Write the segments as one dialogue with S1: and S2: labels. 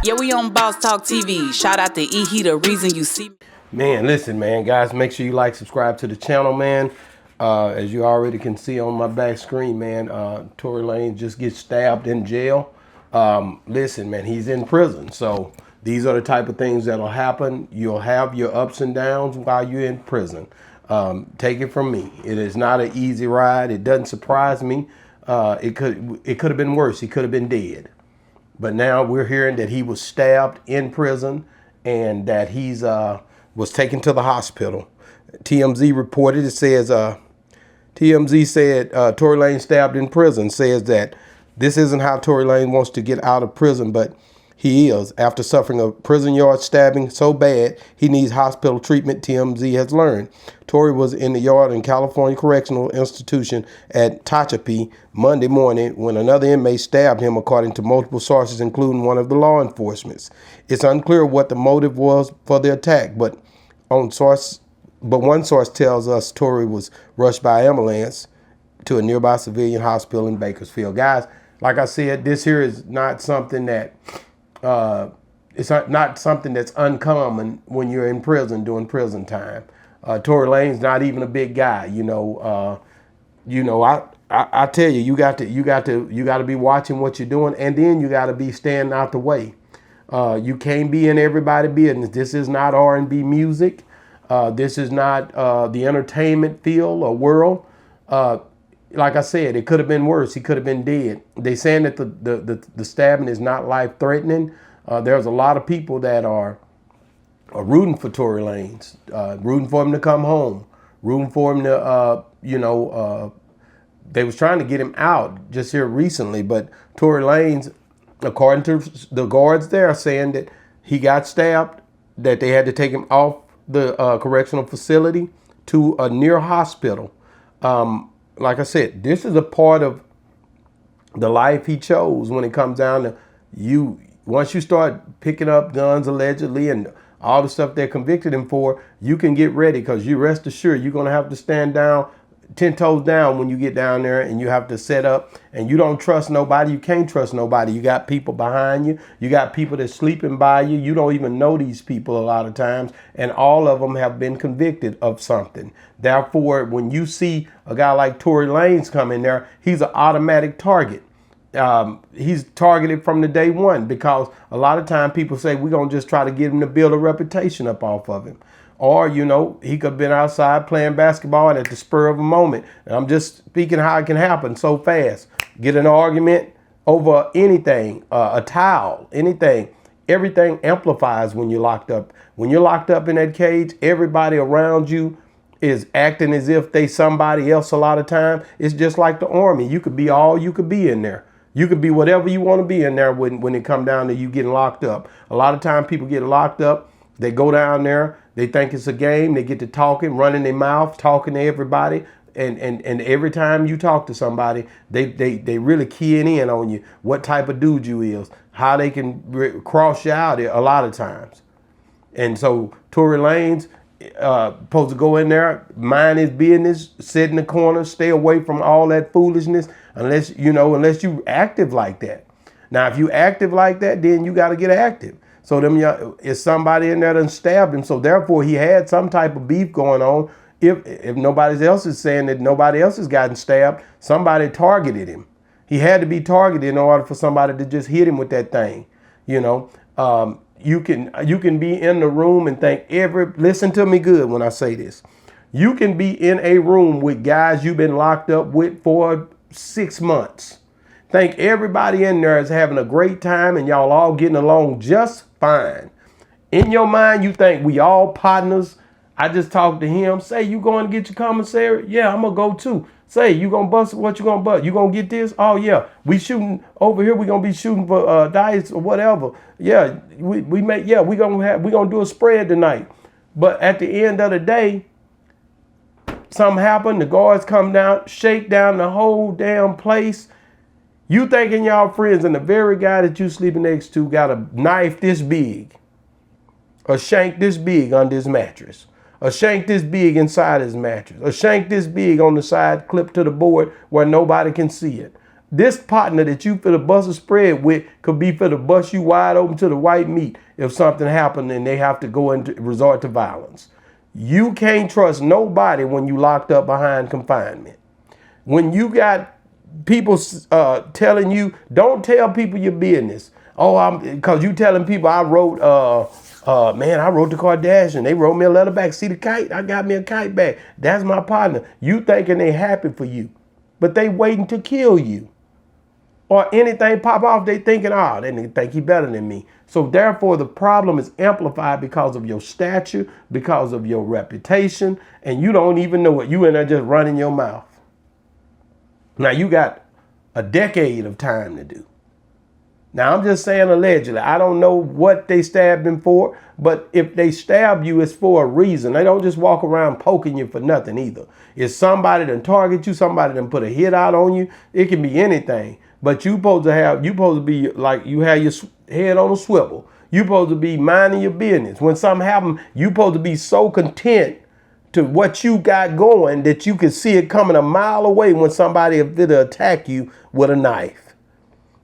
S1: Yeah, we on Boss Talk TV. Shout out to E. He the reason you see me.
S2: Man, listen, man, guys, make sure you like, subscribe to the channel, man. As you already can see on my back screen, man, Tory Lanez just gets stabbed in jail. Listen, man, he's in prison. So these are the type of things that'll happen. You'll have your ups and downs while you're in prison. Take it from me. It is not an easy ride. It doesn't surprise me. It could have been worse. He could have been dead. But now we're hearing that he was stabbed in prison and that he's was taken to the hospital. TMZ reported, it says, TMZ said Tory Lanez stabbed in prison, says that this isn't how Tory Lanez wants to get out of prison, but he is. After suffering a prison yard stabbing so bad, he needs hospital treatment, TMZ has learned. Tory was in the yard in California Correctional Institution at Tehachapi Monday morning when another inmate stabbed him, according to multiple sources, including one of the law enforcement. It's unclear what the motive was for the attack, but one source tells us Tory was rushed by ambulance to a nearby civilian hospital in Bakersfield. Guys, like I said, this here is not something that it's not something that's uncommon when you're in prison doing prison time. Tory Lanez not even a big guy, I tell you, you got to be watching what you're doing, and then you got to be standing out the way. You can't be in everybody's business. This is not R&B music. This is not the entertainment field or world. Like I said, it could have been worse. He could have been dead. They saying that the stabbing is not life-threatening. There's a lot of people that are rooting for Tory Lanez, rooting for him to come home, rooting for him to, they was trying to get him out just here recently, but Tory Lanez, according to the guards there, saying that he got stabbed, that they had to take him off the correctional facility to a near hospital. Like I said, this is a part of the life he chose when it comes down to you. Once you start picking up guns allegedly and all the stuff they're convicted him for, you can get ready, because you rest assured you're going to have to stand down 10 toes down when you get down there, and you have to set up, and you don't trust nobody. You can't trust nobody. You got people behind you. You got people that's sleeping by you. You don't even know these people a lot of times, and all of them have been convicted of something. Therefore, when you see a guy like Tory Lanez come in there, he's an automatic target. He's targeted from the day one, because a lot of time people say we're going to just try to get him to build a reputation up off of him. Or, he could have been outside playing basketball and at the spur of a moment. And I'm just speaking how it can happen so fast. Get an argument over anything, a towel, anything. Everything amplifies when you're locked up. When you're locked up in that cage, everybody around you is acting as if they somebody else a lot of time. It's just like the army. You could be all you could be in there. You could be whatever you want to be in there when it come down to you getting locked up. A lot of time people get locked up. They go down there. They think it's a game. They get to talking, running their mouth, talking to everybody. And every time you talk to somebody, they really keying in on you, what type of dude you is, how they can cross you out a lot of times. And so Tory Lanez supposed to go in there, mind his business, sit in the corner, stay away from all that foolishness, unless you active like that. Now, if you active like that, then you got to get active. So is somebody in there that stabbed him. So therefore, he had some type of beef going on. If nobody else is saying that nobody else has gotten stabbed, somebody targeted him. He had to be targeted in order for somebody to just hit him with that thing. You can be in the room and think listen to me good when I say this. You can be in a room with guys you've been locked up with for 6 months. Think everybody in there is having a great time and y'all all getting along just fine. In your mind, you think we all partners. I just talked to him. Say, you going to get your commissary? Yeah, I'm going to go too. Say, you going to bust? What you going to bust? You going to get this? Oh, yeah. We shooting over here. We going to be shooting for dice or whatever. Yeah, we're going to do a spread tonight. But at the end of the day, something happened. The guards come down, shake down the whole damn place. You thinking y'all friends, and the very guy that you sleeping next to got a knife this big, a shank this big under his mattress, a shank this big inside his mattress, a shank this big on the side clipped to the board where nobody can see it. This partner that you finna bust a spread with could be finna bust you wide open to the white meat if something happened and they have to go into resort to violence. You can't trust nobody when you locked up behind confinement. When you got people telling you, don't tell people your business. Oh, because you telling people I wrote, I wrote the Kardashian. They wrote me a letter back. See the kite? I got me a kite back. That's my partner. You thinking they happy for you, but they waiting to kill you. Or anything pop off, they thinking, they nigga think he better than me. So therefore, the problem is amplified because of your stature, because of your reputation, and you don't even know it. You in there just running your mouth. Now you got a decade of time to do. Now I'm just saying allegedly. I don't know what they stabbed him for, but if they stab you, it's for a reason. They don't just walk around poking you for nothing either. It's somebody that target you, somebody that put a hit out on you. It can be anything. But you supposed to be like you have your head on a swivel. You supposed to be minding your business. When something happens, you supposed to be so content to what you got going that you can see it coming a mile away when somebody is to attack you with a knife.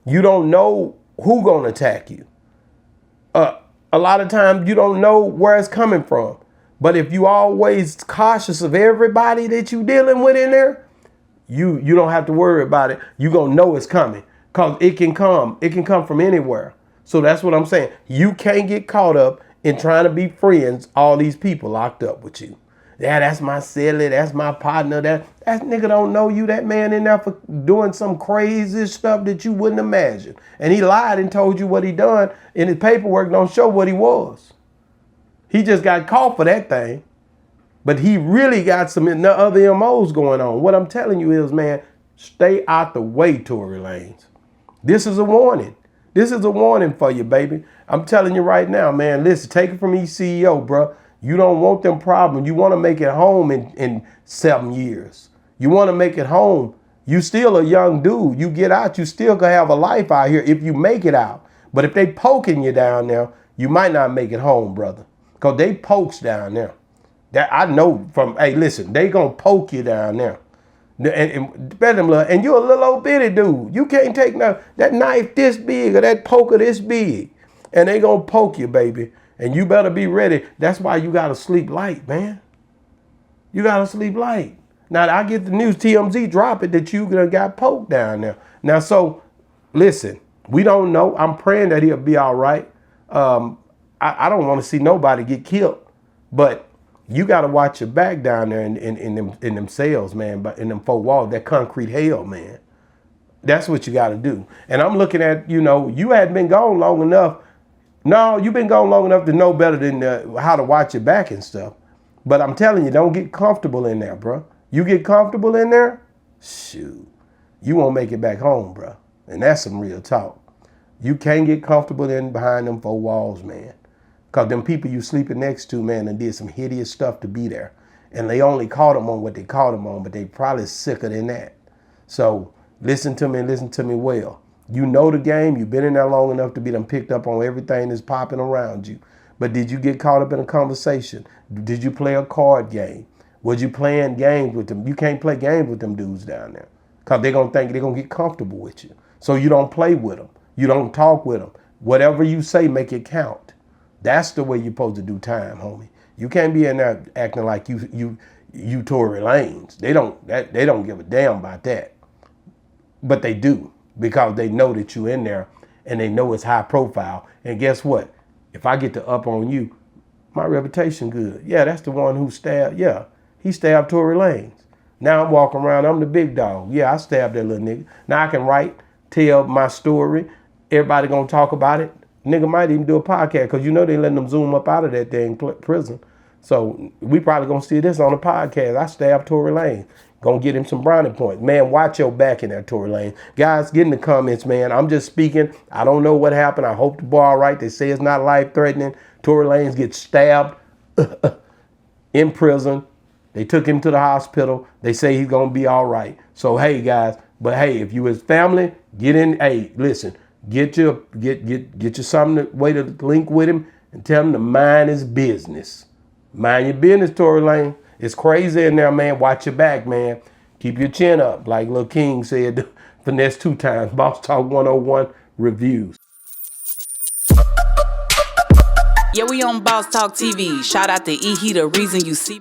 S2: You don't know who gonna attack you. A lot of times you don't know where it's coming from. But if you always cautious of everybody that you dealing with in there, you don't have to worry about it. You gonna know it's coming because it can come. It can come from anywhere. So that's what I'm saying. You can't get caught up in trying to be friends. All these people locked up with you. Yeah, that's my silly. That's my partner. That nigga don't know you. That man in there for doing some crazy stuff that you wouldn't imagine. And he lied and told you what he done. And his paperwork don't show what he was. He just got caught for that thing. But he really got some other MOs going on. What I'm telling you is, man, stay out the way, Tory Lanez. This is a warning. This is a warning for you, baby. I'm telling you right now, man, listen, take it from each CEO, bro. You don't want them problems. You want to make it home in 7 years. You want to make it home. You still a young dude. You get out, you still can have a life out here if you make it out. But if they poking you down there, you might not make it home, brother. Because they pokes down there. That I know from, hey, listen, they gonna poke you down there. And you're a little old bitty dude. You can't take that knife this big or that poker this big. And they gonna poke you, baby. And you better be ready. That's why you gotta sleep light, man. You gotta sleep light. Now I get the news, TMZ drop it that you got poked down there. Now, so listen, we don't know. I'm praying that he'll be all right. I don't want to see nobody get killed, but you got to watch your back down there in them cells, man, but in them four walls, that concrete hell, man. That's what you got to do. And I'm looking at, you hadn't been gone long enough. No, you've been gone long enough to know better than how to watch your back and stuff. But I'm telling you, don't get comfortable in there, bro. You get comfortable in there, shoot, you won't make it back home, bro. And that's some real talk. You can't get comfortable in behind them four walls, man. Because them people you sleeping next to, man, and did some hideous stuff to be there. And they only caught them on what they caught them on, but they probably sicker than that. So listen to me and listen to me well. You know the game. You've been in there long enough to be done picked up on everything that's popping around you. But did you get caught up in a conversation? Did you play a card game? Was you playing games with them? You can't play games with them dudes down there because they're going to think they're going to get comfortable with you. So you don't play with them. You don't talk with them. Whatever you say, make it count. That's the way you're supposed to do time, homie. You can't be in there acting like you Tory Lanez. They don't give a damn about that. But they do because they know that you're in there and they know it's high profile. And guess what? If I get to up on you, my reputation good. Yeah, that's the one who stabbed. Yeah, he stabbed Tory Lanez. Now I'm walking around, I'm the big dog. Yeah, I stabbed that little nigga. Now I can write, tell my story. Everybody gonna talk about it. Nigga might even do a podcast because they letting them zoom up out of that dang prison. So we probably gonna see this on a podcast. I stabbed Tory Lanez. Gonna get him some brownie points. Man, watch your back in there, Tory Lanez. Guys, get in the comments, man. I'm just speaking. I don't know what happened. I hope the boy all right. They say it's not life-threatening. Tory Lanez gets stabbed in prison. They took him to the hospital. They say he's gonna be all right. So hey, guys, but hey, if you his family, get in. Hey, listen. Get you something way to link with him and tell him to mind his business. Mind your business, Tory Lanez. It's crazy in there, man. Watch your back, man. Keep your chin up, like Lil King said Finesse 2 times. Boss Talk 101 reviews.
S1: Yeah, we on Boss Talk TV. Shout out to E. He the reason you see me.